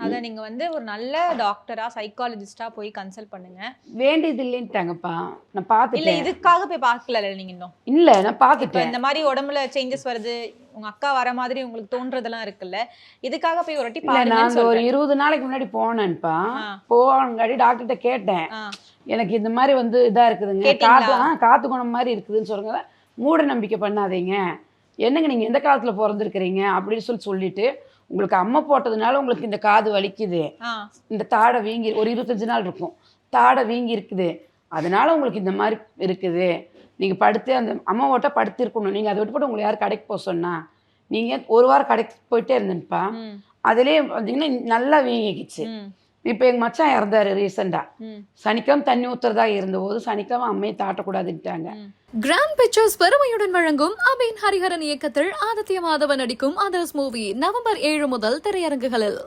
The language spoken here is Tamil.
அத நீங்க வந்து ஒரு நல்ல டாக்டரா சைக்காலஜிஸ்டா போய் கன்சல்ட் பண்ணுங்க. வேண்டியது இல்லைன்ட்டாங்கப்பா. நான் இல்ல பார்த்துட்டேன். இதுக்காக போய் பார்க்கல நீங்க இன்னும். இல்ல நான் இப்ப பார்த்துட்டேன். இந்த மாதிரி உடம்புல சேஞ்சஸ் வருது, உங்க அக்கா வர மாதிரி உங்களுக்கு தோன்றதெல்லாம் இருக்குல்ல, இதுக்காக போய் ஒரு வாட்டி இல்ல நான் பாருங்கன்னு அந்த ஒரு சொல்றேன். 20 நாளைக்கு முன்னாடி போனேன்ப்பா. ஆ. போனங்காட்டி டாக்டர்கிட்ட கேட்டேன். ஆ. எனக்கு இந்த மாதிரி வந்து இதா இருக்குதுங்க. கேட்டீங்களா? காத்து குணம் மாதிரி இருக்குதுன்னு சொல்லுங்க. மூட நம்பிக்கை பண்ணாதீங்க. என்னங்க நீங்க எந்த காலத்துல பிறந்திருக்கிறீங்க அப்படின்னு சொல்லிட்டு உங்களுக்கு அம்மை போட்டதுனால உங்களுக்கு இந்த காது வலிக்குது. ஆ. இந்த தாடை வீங்கி ஒரு 25 நாள் இருக்கும். தாடை வீங்கி இருக்குது. அதனால உங்களுக்கு இந்த மாதிரி இருக்குது. நீங்க படுத்து அந்த அம்மா ஓட்ட படுத்து இருக்கணும். நீங்க அதை விட்டு போட்டு உங்களை யார் கடைக்கு போக சொன்னா? நீங்க ஒரு வாரம் கடைக்கு போயிட்டே இருந்தேன்ப்பா. ம். அதுலேயே பார்த்தீங்கன்னா நல்லா வீங்கிக்கிச்சு. ம். இப்போ எங்கள் மச்சான் இறந்தாரு ரீசெண்டாக. ம். சனிக்கிழமை தண்ணி ஊற்றுறதா இருந்தபோது சனிக்கிழமை அம்மையை தாட்டக்கூடாதுன்ட்டாங்க. கிராண்ட் பிக்சர்ஸ் பெருமையுடன் வழங்கும் அபின் ஹரிஹரன் இயக்கத்தில் ஆதித்ய மாதவன் நடிக்கும் அதர்ஸ் மூவி நவம்பர் 7 முதல் திரையரங்குகளில்.